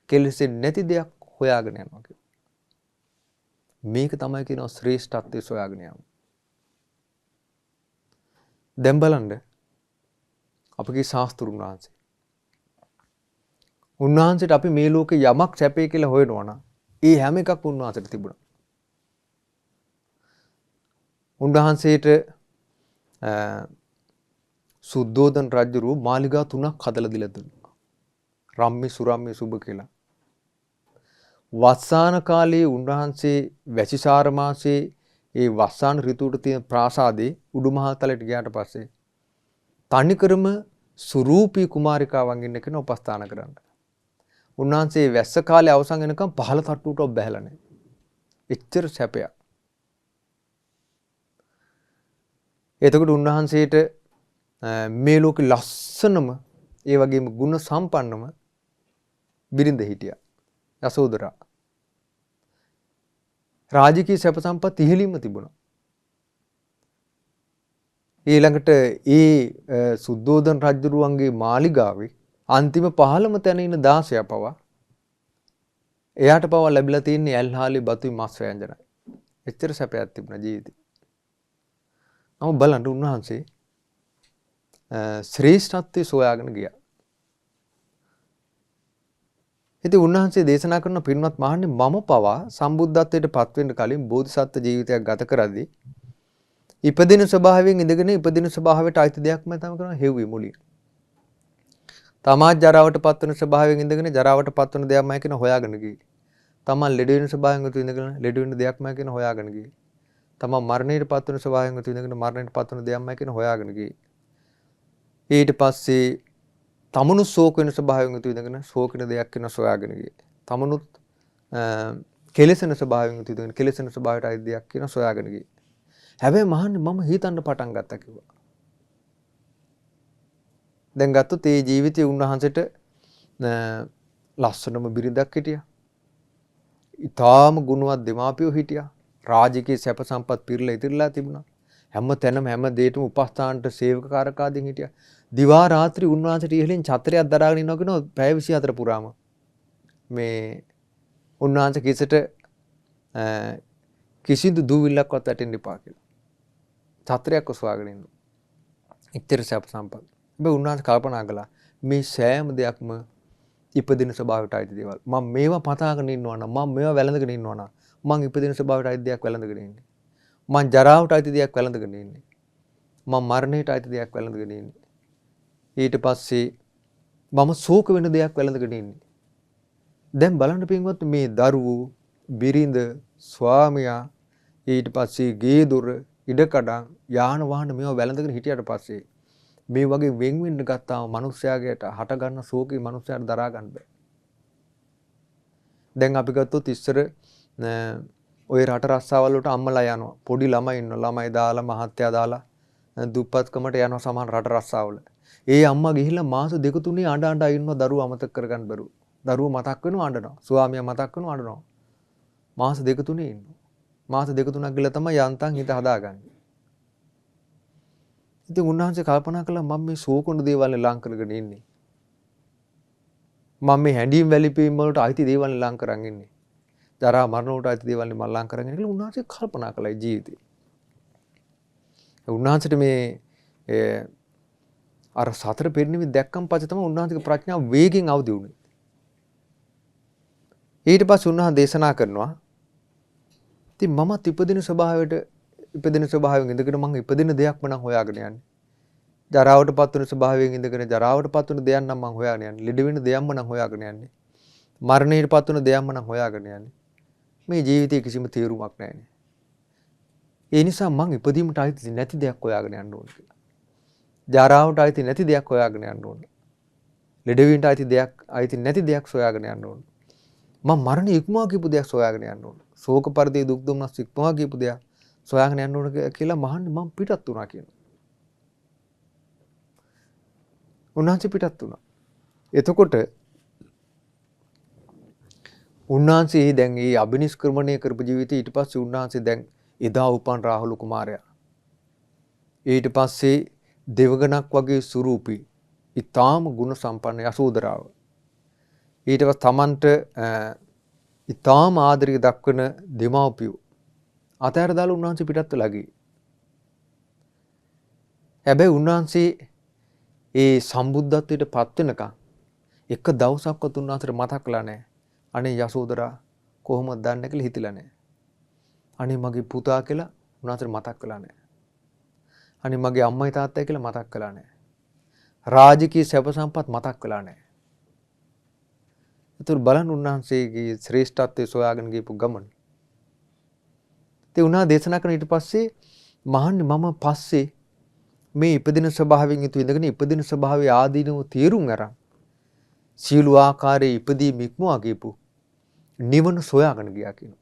Speaker 1: කෙලෙසෙන්නේ නැති දෙයක් හොයාගෙන යනවා කියනවා. මේක තමයි කියනවා ශ්‍රේෂ්ඨත්වයේ සොයාගෙන යාම. දැන් බලන්න අපගේ ශාස්ත්‍රුන් වහන්සේ. උන්වහන්සේට අපි මේ ලෝකේ යමක් සැපේ කියලා හොයනවා නම් ඒ හැම එකක් උන්වහන්සේට තිබුණා. උන්වහන්සේට සුද්ධෝදන රජුරු මාලිගා 3ක් හදලා දීලා දුන්නා. රම්මි සුරම්මි සුබ කියලා. වස්සාන කාලයේ උන්වහන්සේ වැසිසාර මාසයේ ඒ වස්සාන ඍතුවට තියෙන ප්‍රාසාදේ උඩුමහල්තලයට ගියාට පස්සේ තනිකරම සුරූපී කුමාරිකාවන් ඉන්න කෙනා උපස්ථාන කරන්න. උන්වහන්සේ වැස්ස කාලේ අවසන් වෙනකම් පහළ තට්ටුවට බැහැලා නැහැ. එච්චර සැපයක්. එතකොට උන්වහන්සේට මේ ලෝකෙ ලස්සනම ඒ වගේම ගුණ සම්පන්නම බිරිඳ හිටියා. යසෝදරා. රාජකීය සැප සම්පත් ඉහළින්ම තිබුණා. ඊළඟට ඒ සුද්ධෝදන රජුරුවන්ගේ මාලිගාවේ අන්තිම 15ම තැන ඉන්න 16 පවා එයාට පවා ලැබිලා තියෙන්නේ ඇල්හාලි බතුයි මස් ව්‍යංජනයි. එච්චර සැපයක් තිබුණා ජීවිතේ. නමුත් බලන්න උන්වහන්සේ ශ්‍රේෂ්ඨත්වයේ සොයාගෙන ගියා. ඉතින් උන්වහන්සේ දේශනා කරන පින්වත් මහන්නේ මම පවා සම්බුද්ධත්වයට පත් වෙන්න කලින් බෝධිසත්ව ජීවිතයක් ගත කරද්දී ඉපදින ස්වභාවයෙන් ඉඳගෙන ඉපදින ස්වභාවයට අයිති දෙයක් මම තමයි කරන හෙව්වේ මුලින්. තමා ජරාවට පත් වෙන ස්වභාවයෙන් ඉඳගෙන ජරාවට පත් වෙන දෙයක් මම කියන හොයාගෙන ගියේ. තමන් ලෙඩ වෙන ස්වභාවයෙන් ඉඳගෙන ලෙඩ වෙන දෙයක් මම කියන හොයාගෙන ගියේ. තමන් මරණයට පත් වෙන ස්වභාවයෙන් ඉඳගෙන මරණයට පත් වෙන දෙයක් මම කියන හොයාගෙන ගියේ. ඊට පස්සේ තමනුත් ශෝක වෙන ස්වභාවයෙන් ඉඳගෙන ශෝක වෙන දෙයක් කියන සොයාගෙන ගියේ. තමනුත් කෙලෙසෙන ස්වභාවයෙන් ඉඳගෙන කෙලෙසෙන ස්වභාවයට අයිති දෙයක් කියන සොයාගෙන ගියේ. හැබැයි මහන්නේ මම හිතන්න පටන් ගත්තා කිව්වා. දැන් ගත්තොත් ඒ ජීවිතේ උන්වහන්සේට ලස්සනම බිරිඳක් හිටියා. ඊටාම ගුණවත් දෙමාපියෝ හිටියා. රාජකීය සැප සම්පත් පිරලා ඉතිරිලා තිබුණා. හැම තැනම හැම දෙයකම උපස්ථානට සේවක කාර්යකාදීන් හිටියා. දිවා රාත්‍රී උන්වහන්සේට ඉහළින් ඡත්‍රයක් දරාගෙන ඉන්නවා කියනවා පැය 24 පුරාම. මේ උන්වහන්සේ කිසිට කිසිදු දූවිල්ලක්වත් වැටෙන්න එපා කියලා. ඡත්‍රයක් ඔසවාගෙන ඉන්න. එච්චර සැප සම්පත්. හැබැයි උන්වහන්සේ කල්පනා කළා මේ සෑම දෙයක්ම ඉපදින ස්වභාවයට අයිති දේවල්. මම මේවා පතාගෙන ඉන්නවා නම් මම මේවා වැළඳගෙන ඉන්නවා නම් මං ඉපදින ස්වභාවයට අයිති දෙයක් වැළඳගෙන ඉන්නේ. මං ජරාවට අයිති දෙයක් වැළඳගෙන ඉන්නේ. මම මරණයට අයිති දෙයක් වැළඳගෙන ඉන්නේ. ඊට පස්සේ මම ශෝක වෙන දෙයක් වැළඳගෙන ඉන්නේ. දැන් බලන්න පින්වත් මේ දරුවෝ, බිරිඳ, ස්වාමියා, ඊට පස්සේ ගේ දොර, ඉඩකඩම්, යාන වාහන මේවා වැළඳගෙන හිටියට පස්සේ මේ වගේ වෙන් වෙන්න ගත්තාම මිනිස්යාගේට හට ගන්න ශෝකේ මිනිස්යාට දරා ගන්න බෑ. දැන් අපි ගත්තොත් ඉස්සර ඔය රට රස්සාවල් වලට අම්මලා යනවා. පොඩි ළමයි ඉන්නවා. ළමයි දාලා මහත්තයා දාලා දුප්පත්කමට යනවා සමහර රට රස්සාවල. ඒ අම්මා ගිහිල්ලා මාස දෙක තුනේ අඬ ඉන්නවා දරුවා අමතක කරගන්න බැරුව. දරුවා මතක් වෙනවා අඬනවා. ස්වාමියා මතක් වෙනවා අඬනවා. මාස දෙක තුනේ ඉන්නවා. මාස දෙක තුනක් ගිහලා තමයි යන්තම් හිත හදාගන්නේ. ඉතින් උන්වහන්සේ කල්පනා කළා මම මේ ශෝකුණු දේවල් ලං කරගෙන ඉන්නේ. මම මේ හැඬීම් වැලිපීම් වලට අයිති දේවල් ලං කරන් ඉන්නේ. ජරා මරණ වලට අයිති දේවල් මම ලං කරගෙන කියලා උන්වහන්සේ කල්පනා කළා ජීවිතේ. උන්වහන්සේට මේ අර සතර පෙරණිවි දැක්කම පස්සේ තමයි උන්වහන්සේගේ ප්‍රඥාව වේගෙන් අවදි වුනේ. ඊට පස්සේ උන්වහන්සේ දේශනා කරනවා ඉතින් මමත් ඉපදින ස්වභාවයෙන් ඉඳගෙන මම ඉපදින දෙයක්ම නම් හොයාගෙන යන්නේ. ජරාවටපත් වෙන ස්වභාවයෙන් ඉඳගෙන ජරාවටපත් වෙන දෙයක් නම් මම හොයාගෙන යන්නේ. ලෙඩ වෙන දෙයක්ම නම් හොයාගෙන යන්නේ. මරණයටපත් වෙන දෙයක්ම නම් හොයාගෙන යන්නේ. මේ ජීවිතයේ කිසිම තීරුමක් නැහැ. ඒ නිසා මං ඉපදීමට අයිති නැති දෙයක් හොයාගෙන යන්න ඕනේ කියලා. ජරාවට අයිති නැති දෙයක් හොයාගෙන යන්න ඕනේ. ලෙඩවීමට අයිති නැති දෙයක් සොයාගෙන යන්න ඕනේ. මම මරණය ඉක්මවා කියපු දෙයක් සොයාගෙන යන්න ඕනේ. ශෝක පරිදේ දුක් දුම්නස් ඉක්මවා කියපු දෙයක් සොයාගෙන යන්න ඕනේ කියලා මහන්නේ මම පිටත් වුණා කියනවා. උන්වහන්සේ පිටත් වුණා. එතකොට උන්වහන්සේ දැන් මේ අබිනිෂ්ක්‍රමණය කරපු ජීවිතේ ඊට පස්සේ උන්වහන්සේ දැන් එදා උපන් රාහුල කුමාරයා. ඊට පස්සේ දෙවගණක් වගේ සුරූපී, ඊටාම ගුණ සම්පන්න යසෝදරාව. ඊට පස්සේ තමන්ට ඊටාම ආදරය දක්වන දෙමාපියෝ අතහැර දාලා උන්වහන්සේ පිටත් වෙලා ගියේ. හැබැයි උන්වහන්සේ ඒ සම්බුද්ධත්වයට පත් වෙනකන් එක දවසක්වත් උන්වහන්සේට මතක් කළා නැහැ. අනේ යසෝදරා කොහොමද දන්නේ කියලා හිතිලා නැහැ. අනේ මගේ පුතා කියලා උන්වහන්සේට මතක් කළා නැහැ. අනේ මගේ අම්මයි තාත්තයි කියලා මතක් කළා නැහැ. රාජකීය සැප සම්පත් මතක් කළා නැහැ. ඒතර බලන්න උන්වහන්සේගේ ශ්‍රේෂ්ඨත්වයේ සොයාගෙන ගියපු ගමන. ඉතින් උනා දේශනා කරන ඊට පස්සේ මහන්නේ මම පස්සේ මේ ඉපදින ස්වභාවයෙන් යුතු ඉඳගෙන ඉපදින ස්වභාවයේ ආදීනව තීරුම් අරන් සීළු ආකාරයේ ඉපදී මික්මවා ගියපු නිවන සොයාගෙන ගියා කියනවා.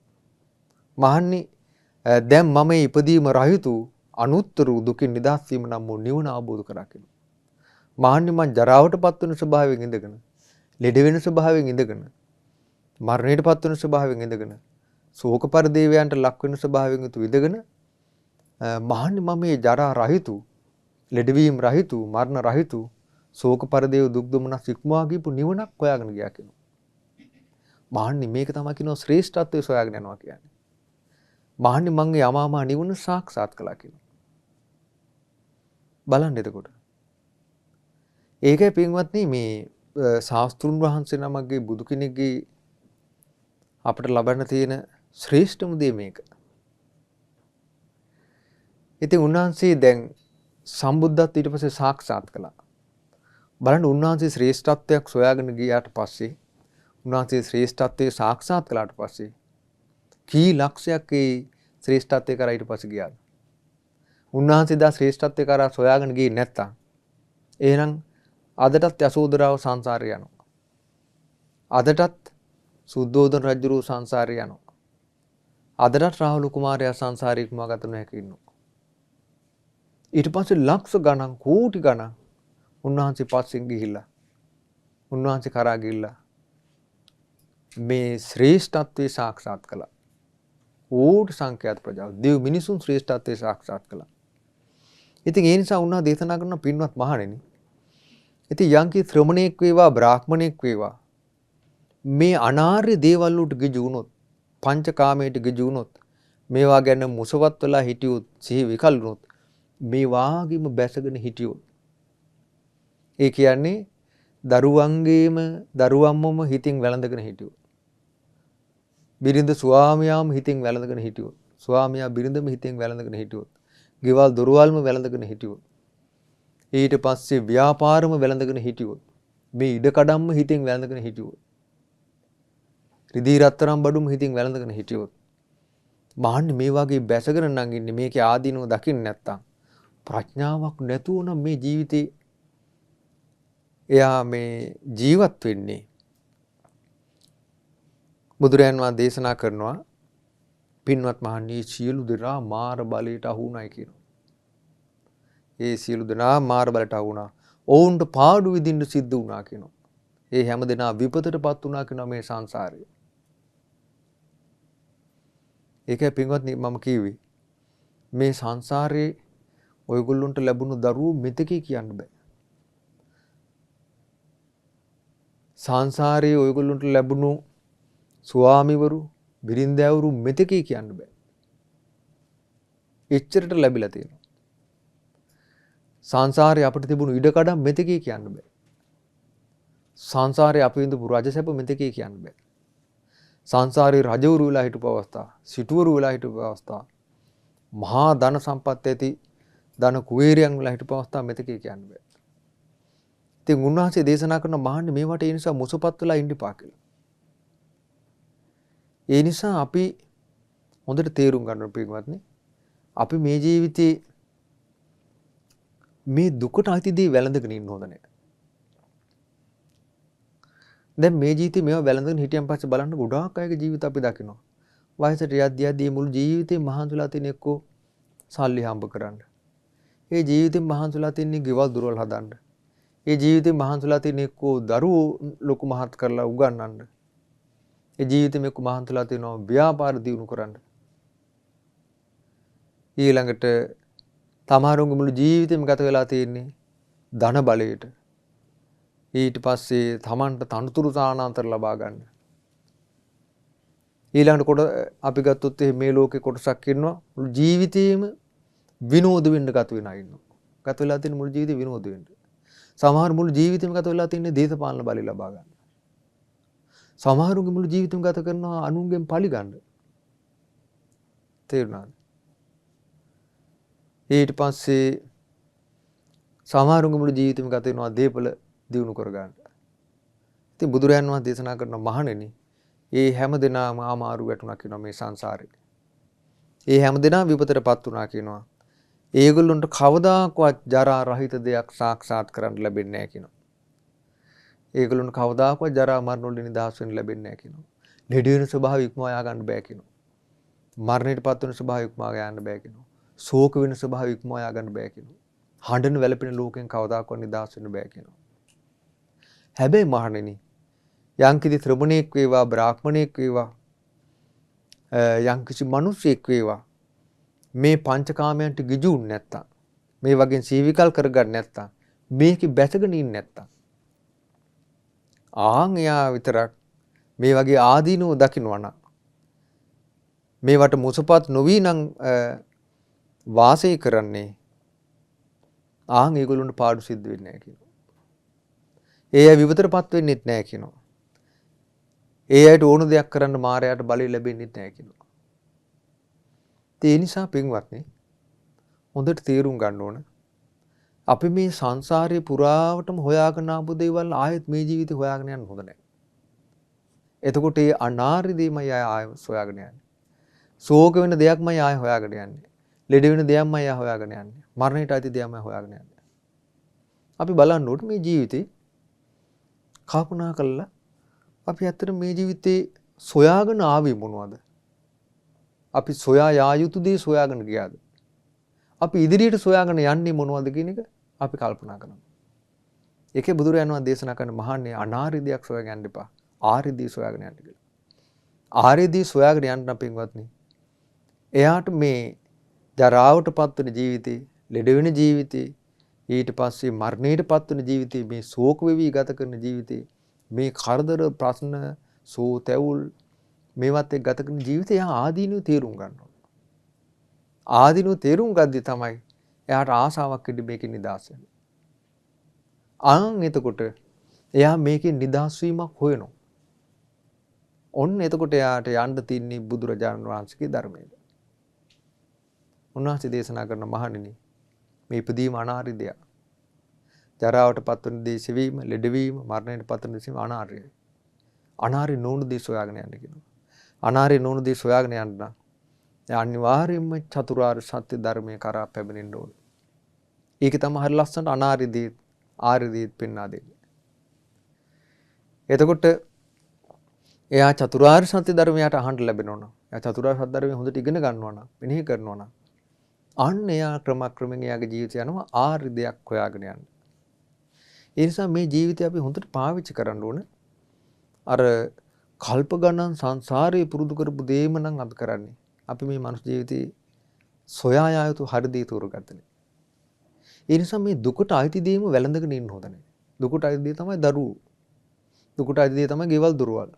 Speaker 1: මහන්නේ දැන් මම ඉපදීම රහිතු අනුත්තර දුකින් නිදහස් වීම නම් වූ නිවන අවබෝධ කරා කියනවා. මහන්නේ මං ජරාවටපත් වෙන ස්වභාවයෙන් ඉඳගෙන, ලෙඩ වෙන ස්වභාවයෙන් ඉඳගෙන, මරණයටපත් වෙන ස්වභාවයෙන් ඉඳගෙන, ශෝක පරිදේවයන්ට ලක් වෙන ස්වභාවයෙන් යුතු ඉඳගෙන මහන්නේ මම මේ ජරා රහිතු, ලෙඩවීම රහිතු, මරණ රහිතු, ශෝක පරිදේව දුක් දුමනස් ඉක්මවා ගියපු නිවනක් හොයාගෙන ගියා කියනවා. මහන්නේ මේක තමයි කියනවා ශ්‍රේෂ්ඨත්වයේ සොයාගෙන යනවා කියන්නේ. මහන්නේ මගේ යමාමා නිවන සාක්ෂාත් කළා කියනවා. බලන්න එතකොට. ඒකයි පින්වත්නි මේ ශාස්ත්‍රුන් වහන්සේ නමක්ගේ බුදු කෙනෙක්ගේ අපිට ලබන්න තියෙන ශ්‍රේෂ්ඨම දේ මේක. ඉතින් උන්වහන්සේ දැන් සම්බුද්ධත්වයට ඊට පස්සේ සාක්ෂාත් කළා. බලන්න උන්වහන්සේ ශ්‍රේෂ්ඨත්වයක් සොයාගෙන ගියාට පස්සේ උන්වහන්සේ ශ්‍රේෂ්ඨත්වයේ සාක්ෂාත් කළාට පස්සේ කී ලක්ෂයක් ඒ ශ්‍රේෂ්ඨත්වය කරා ඊට පස්සේ ගියාද? උන්වහන්සේ දා ශ්‍රේෂ්ඨත්වය කරා සොයාගෙන ගියේ නැත්තම් එහෙනම් අදටත් යසෝදරාව සංසාරේ යනවා. අදටත් සුද්ධෝදන රජුරු සංසාරේ යනවා. අදටත් රාහුල කුමාරයා සංසාරේ ඉක්මවා ගත නොහැකි ඉන්නවා. ඊට පස්සේ ලක්ෂ ගණන් කෝටි ගණන් උන්වහන්සේ පස්සෙන් ගිහිල්ලා උන්වහන්සේ කරා ගිහිල්ලා මේ ශ්‍රේෂ්ඨත්වයේ සාක්ෂාත් කළා. ඕට සංඛ්‍යාත ප්‍රජාව දෙව් මිනිසුන් ශ්‍රේෂ්ඨත්වයේ සාක්ෂාත් කළා. ඉතින් ඒ නිසා උන්වහන්සේ දේශනා කරන පින්වත් මහණෙනි, ඉතින් යම්කි ශ්‍රමණෙක් වේවා බ්‍රාහ්මණෙක් වේවා මේ අනාර්ය දේවල් වලට ගිජු වුණොත්, පංචකාමයට ගිජු වුණොත්, මේවා ගැන මුසවත් වෙලා හිටියොත්, සිහි විකල් වුණොත්, මේ වාගේම බැසගෙන හිටියොත්, ඒ කියන්නේ දරුවන්ම හිතින් වැළඳගෙන හිටියොත්, බිරිඳ ස්වාමියාම හිතින් වැළඳගෙන හිටියොත්, ස්වාමියා බිරිඳම හිතින් වැළඳගෙන හිටියොත්, ගෙවල් දොරවල්ම වැළඳගෙන හිටියොත්, ඊට පස්සේ ව්‍යාපාරම වැළඳගෙන හිටියොත්, මේ ඉඩකඩම්ම හිතින් වැළඳගෙන හිටියොත්, රිදී රත්තරන් බඩුම හිතින් වැළඳගෙන හිටියොත්, මහන්නේ මේ වගේ බැසගෙන නම් ඉන්නේ මේකේ ආදීනව දකින්න නැත්තම්, ප්‍රඥාවක් නැතුව නම් මේ ජීවිතේ එයා මේ ජීවත් වෙන්නේ. බුදුරයන් වහන්සේ දේශනා කරනවා පින්වත් මහණී සියලු දෙනා මාර බලයට අහු වුණයි කියනවා. ඒ සියලු දෙනා මාර බලයට අහු වුණා. ඔවුන්ට පාඩු විඳින්න සිද්ධ වුණා කියනවා. ඒ හැම දෙනා විපතටපත් වුණා කියනවා මේ සංසාරේ. ඒකයි පින්වත්නි මම කිව්වේ මේ සංසාරේ ඔයගොල්ලන්ට ලැබුණු දරුවෝ මෙතකේ කියන්න බෑ. සංසාරේ ඔයගොල්ලන්ට ලැබුණු ස්වාමිවරු බිරින්දෑවරු මෙතකේ කියන්න බෑ. එච්චරට ලැබිලා තියෙනවා. සංසාරේ අපිට තිබුණු ඉඩකඩම් මෙතකේ කියන්න බෑ. සංසාරේ අපි විඳපු රජසැප මෙතකේ කියන්න බෑ. සංසාරේ රජවරු වෙලා හිටපු අවස්ථා, සිටුවරු වෙලා හිටපු අවස්ථා, මහා ධන සම්පත් ඇති ධන කුවේරයන් වෙලා හිටපු අවස්ථා මෙතකේ කියන්න බෑ. ඉතින් උන්වහන්සේ දේශනා කරන මහන්නේ මේවට ඒ නිසා මුසපත් වෙලා ඉන්න එපා කියලා. ඒ නිසා අපි හොඳට තේරුම් ගන්න පිටුමත්නේ අපි මේ ජීවිතේ මේ දුකට අයිතිදී වැළඳගෙන ඉන්න හොඳ නැහැ. දැන් මේ ජීවිතේ මේවා වැළඳගෙන හිටියන් පස්සේ බලන්න ගොඩාක් අයගේ ජීවිත අපි දකිනවා. වයසට යද්දී මුළු ජීවිතේ මහන්සිලා තියෙන එක්කෝ සල්ලි හම්බ කරන්න. ඒ ජීවිතේ මහන්සිලා තින්නේ ගෙවල් දොරවල් හදන්න. ඒ ජීවිතේ මහන්සිලා තියෙන එක්කෝ දරුවෝ ලොකු මහත් කරලා උගන්වන්න. ඒ ජීවිතේ මේක මහන්සිලා තියෙනවා ව්‍යාපාර දියුණු කරන්න. ඊළඟට තමාරුන්ගේ මුළු ජීවිතේම ගත වෙලා තියෙන්නේ ධන බලයට. ඊට පස්සේ තමන්ට තනතුරු තානාන්තර ලබා ගන්න. ඊළඟට කොට අපි ගත්තොත් මේ ලෝකේ කොටසක් ඉන්නවා මුළු ජීවිතේම විනෝද වෙන්න ගත වෙනා ඉන්නවා. ගත වෙලා තියෙන මුළු ජීවිතේ විනෝද වෙන්න. සමහර මුළු ජීවිතේම ගත වෙලා තියෙන්නේ දේශපාලන බලය ලබා ගන්න. සමහරුගේ මුළු ජීවිතේම ගත කරනවා අනුන්ගෙන් පලි ගන්න. තේරුණාද? ඊට පස්සේ සමහරුගේ මුළු ජීවිතේම ගත වෙනවා දීපල දිනු කර ගන්න. ඉතින් බුදුරයන් වහන්සේ දේශනා කරන මහණෙනි, ඒ හැම දිනම ආමාරු වැටුණා කියනවා මේ සංසාරේ. ඒ හැම දිනම විපතටපත් වුණා කියනවා. ඒගොල්ලන්ට කවදාකවත් ජරා රහිත දෙයක් සාක්ෂාත් කරන්න ලැබෙන්නේ නැහැ කියනවා. ඒගොල්ලන්ට කවදාකවත් ජරා මරණ වලින් නිදහස් වෙන්න ලැබෙන්නේ නැහැ කියනවා. ලෙඩ වෙන ස්වභාවය ඉක්මවා යා ගන්න බෑ කියනවා. මරණයටපත් වෙන ස්වභාවය ඉක්මවා යන්න බෑ කියනවා. ශෝක වෙන ස්වභාවය ඉක්මවා යා ගන්න බෑ කියනවා. හඬන වැළපෙන ලෝකෙන් කවදාකවත් නිදහස් වෙන්න බෑ කියනවා. හැබැයි මහණෙනි, යම්කිසි ශ්‍රමණෙක් වේවා, බ්‍රාහ්මණෙක් වේවා, යම්කිසි මිනිසෙක් වේවා මේ පංචකාමයන්ට ගිජුුන් නැත්තම්, මේ වගේ සීවිකල් කරගන්න නැත්තම්, මේකේ බැසගෙන ඉන්නේ නැත්තම්, ආන් එයා විතරක් මේ වගේ ආදීනෝ දකින්නවා නම්, මේවට මුසපත් නොවි නම් වාසය කරන්නේ, ආන් ඒගොල්ලන්ට පාඩු සිද්ධ වෙන්නේ නැහැ කියනවා. ඒ අය විපතටපත් වෙන්නෙත් නැහැ කියනවා. ඒ අයට ඕන දෙයක් කරන්න මායයට බලය ලැබෙන්නෙත් නැහැ කියනවා. ඒ නිසා පින්වත්නි, හොඳට තේරුම් ගන්න ඕන අපි මේ සංසාරේ පුරාවටම හොයාගෙන ආපු දේවල් ආයෙත් මේ ජීවිතේ හොයාගෙන යන්න හොඳ නැහැ. එතකොට ඒ අනාර්ය දෙයමයි ආයෙ හොයාගෙන යන්නේ. ශෝක වෙන දෙයක්මයි ආයෙ හොයාගෙන යන්නේ. ලෙඩ වෙන දෙයක්මයි ආයෙ හොයාගෙන යන්නේ. මරණයට ඇති දෙයක්මයි හොයාගෙන යන්නේ. අපි බලන්න ඕනේ මේ ජීවිතේ කල්පනා කළා අපි ඇත්තට මේ ජීවිතේ සොයාගෙන ආවේ මොනවද? අපි සොයා යා යුතු දේ සොයාගෙන ගියාද? අපි ඉදිරියට සොයාගෙන යන්නේ මොනවද කියන එක අපි කල්පනා කරනවා. ඒකේ බුදුරජාණන් වහන්සේ දේශනා කරන මහන්නේ අනාර්ය දෙයක් සොයාගෙන යන්න එපා. ආර්ය දේ සොයාගෙන යන්න කියලා. ආර්ය දේ සොයාගෙන යන්න පින්වත්නි. එයාට මේ ජරාවටපත් වෙන ජීවිතේ, ලෙඩ වෙන ජීවිතේ, ඊට පස්සේ මරණයටපත් වෙන ජීවිතේ, මේ ශෝක වෙවි ගත කරන ජීවිතේ, මේ කරදර ප්‍රශ්න සෝතැවුල් මේවත් එක්ක ගත කරන ජීවිතය එයා ආදීනව තේරුම් ගන්නවා. ආදීනව තේරුම් ගද්දි තමයි එයාට ආසාවක් ඉදි මේකේ නිදහස් වෙන්නේ. එතකොට එයා මේකේ නිදහස් වීමක් හොයනවා. ඔන්න එතකොට එයාට යන්න තින්නේ බුදුරජාණන් වහන්සේගේ ධර්මයට. උන්වහන්සේ දේශනා කරන මහණෙනි මේ ඉපදීම අනාර්ය දෙයක්. ජරාවට පත්වන දේ සෙවීම, ලෙඩවීම, මරණයට පත්වන දේ සෙවීම අනාර්යයි. අනාර්ය නොවන දේ සොයාගෙන යන්න කියනවා. අනාර්ය නොවන දේ සොයාගෙන යන්න නම් අනිවාර්යයෙන්ම චතුරාර්ය සත්‍ය ධර්මයේ කරා පැමිණෙන්න ඕනේ. ඒක තමයි හරි ලස්සනට අනාර්ය දේ ආර්ය දේ පෙන්වා දෙන්නේ. එතකොට එයා චතුරාර්ය සත්‍ය ධර්මයට අහන්න ලැබෙනවා නම්, එයා චතුරාර්ය සත්‍ය ධර්මය හොඳට ඉගෙන ගන්නවා නම්, මෙනෙහි කරනවා නම්, අන්න එයා ක්‍රමක්‍රමයෙන් එයාගේ ජීවිතය යනවා ආර්ය දෙයක් හොයාගෙන යන්න. ඒ නිසා මේ ජීවිතය අපි හොඳට පාවිච්චි කරන්න ඕන. අර කල්ප ගණන් සංසාරේ පුරුදු කරපු දේම නම් අපි කරන්නේ. අපි මේ මනුස්ස ජීවිතේ සොයා යා යුතු හරි දේ තෝරගත්තනේ. ඒ නිසා මේ දුකට අයිති දේම වැළඳගෙන ඉන්න හොඳ නැහැ. දුකට අයිති දේ තමයි දරුවෝ. දුකට අයිති දේ තමයි ගෙවල් දොරවල්.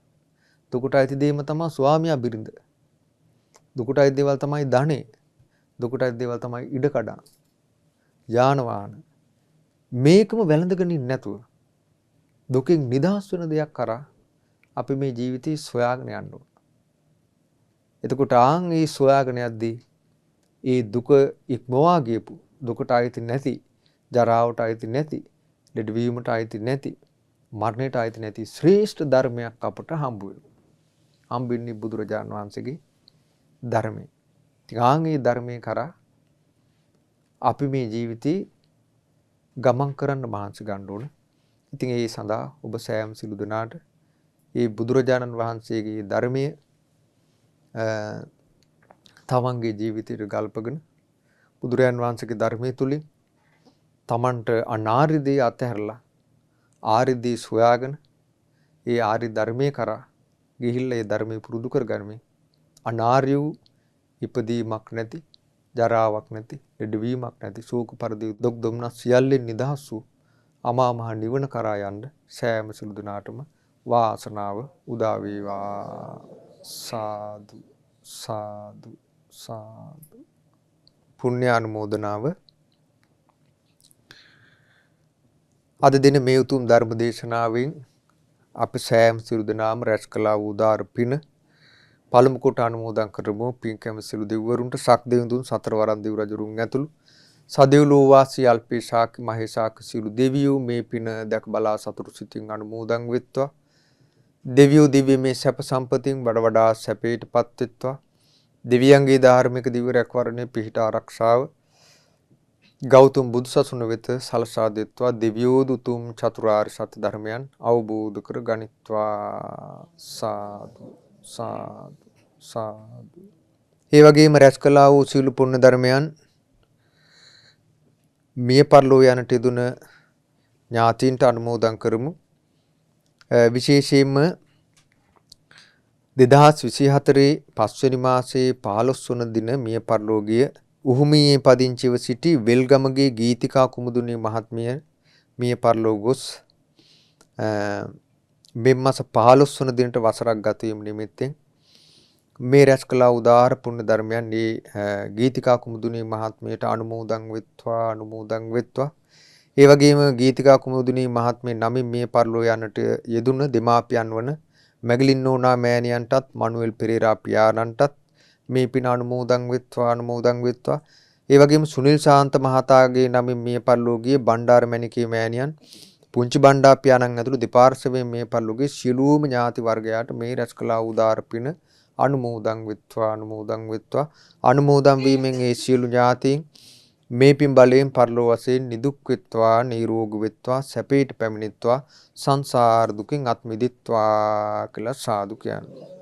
Speaker 1: දුකට අයිති දේම තමයි ස්වාමියා බිරිඳ. දුකට අයිති දේවල් තමයි ධනෙ. දුකට අයිති දේවල් තමයි ඉඩකඩම්. යාන වාහන. මේකම වැළඳගෙන ඉන්නේ නැතුව දුකෙන් නිදහස් වෙන දෙයක් කරා අපි මේ ජීවිතේ සොයාගෙන යන්න ඕන. එතකොට ඒ සොයාගෙන යද්දී ඒ දුක ඉක්මවා ගියපු, දුකට අයිති නැති, ජරාවට අයිති නැති, ලෙඩවීමට අයිති නැති, මරණයට අයිති නැති ශ්‍රේෂ්ඨ ධර්මයක් අපට හම්බ වෙනවා. හම්බෙන්නේ බුදුරජාණන් වහන්සේගේ ධර්මය. ඉතින් ඒ ධර්මයේ කරා අපි මේ ජීවිතේ ගමන් කරන්න මහන්සි ගන්න ඕන. ඉතින් ඒ සඳහා ඔබ සෑම සිළු දෙනාට මේ බුදුරජාණන් වහන්සේගේ ධර්මයේ තමන්ගේ ජීවිතයට ගල්පගෙන බුදුරජාන් වහන්සේගේ ධර්මයේ තුලින් තමන්ට අනාර්ය දේ අතහැරලා ආර්ය දේ සොයාගෙන ඒ ආර්ය ධර්මයේ කරා ගිහිල්ලා ඒ ධර්මයේ පුරුදු කරගනිමින් අනාර්ය වූ ඉපදීමක් නැති, ජරාවක් නැති, ලෙඩවීමක් නැති, ශෝක පරිදේ දුක් දුම්නස් සියල්ලෙන් නිදහස් වූ අමා මහ නිවන කරා යන්න සෑම සිළු දිනාටම වාසනාව උදා වේවා. සාදු සාදු සාදු. පුණ්‍ය අනුමෝදනාව. අද දින මේ උතුම් ධර්ම දේශනාවෙන් අපි සෑම සිළු දෙනාම රැස් කළා වූ උදාර පින පළමු කොට අනුමෝදන් කරමු. පින් කැම සිළු දෙවිවරුන්ට සක් දෙවිඳුන් සතර වරන් දෙව් රජුරුන් ඇතුළු සදෙව්ලෝ වාසී අල්පේ ශාක්‍ය මහේශාක සිළු දෙවියෝ මේ පින දැක බලා සතුටු සිතින් අනුමෝදන් වෙත්වා. දෙවියෝ දිව්‍යමය සැප සම්පතින් වඩ වඩා සැපයටපත් වෙත්වා. දෙවියන්ගේ ධාර්මික දිව්‍ය රැකවරණය පිහිට ආරක්ෂාව ගෞතම බුදුසසුන වෙත සලසා දෙත්වා. දෙවියෝ දුතුම් චතුරාර්ය සත්‍ය ධර්මයන් අවබෝධ කර ගනිත්වා. සාදු සාදු සාදු. ඒ වගේම රැස් කළා වූ සීල පුණ්‍ය ධර්මයන් මිය පරලෝ යනට යෙදුන ඥාතීන්ට අනුමෝදන් කරමු. විශේෂයෙන්ම 2024 පස්වෙනි මාසයේ 15 වන දින මිය පරලෝ ගිය උහුමියේ පදිංචිව සිටි වෙල්ගමගේ ගීතිකා කුමුදුනී මහත්මිය මිය පරලෝ ගොස් මේ මාස 15 වන දිනට වසරක් ගත වීම නිමිත්තෙන් මේ රැස් කළ උදාාර පුණ්‍ය ධර්මයන් මේ ගීතිකා කුමුදුනී මහත්මියට අනුමෝදන් වෙත්වා. ඒ වගේම ගීතිකා කුමුදුනී මහත්මිය නමින් මේ පරලෝ යන්නට යෙදුන දෙමාපියන් වන මැගලින් නෝනා මෑණියන්ටත් මනුවෙල් පෙරේරා පියාණන්ටත් මේ පින අනුමෝදන් වෙත්වා. ඒ වගේම සුනිල් ශාන්ත මහතාගේ නමින් මේ පරලෝ ගිය බණ්ඩාර මැණිකේ මෑණියන් පුංචි බණ්ඩා පියාණන් ඇතුළු දෙපාර්ශ්වයෙන් මේ පරලෝ ගිය සියලුම ඥාති වර්ගයාට මේ රැස් කළ උදාාර පින අනුමෝදන් වෙත්වා. අනුමෝදන් වීමෙන් ඒ සියලු ඥාතීන් මේ පින් බලයෙන් පරලෝ වශයෙන් නිදුක් වෙත්වා, නිරෝගී වෙත්වා, සැපයට පැමිණෙත්වා, සංසාර දුකින් අත් මිදෙත්වා කියලා සාදු කියන්නේ.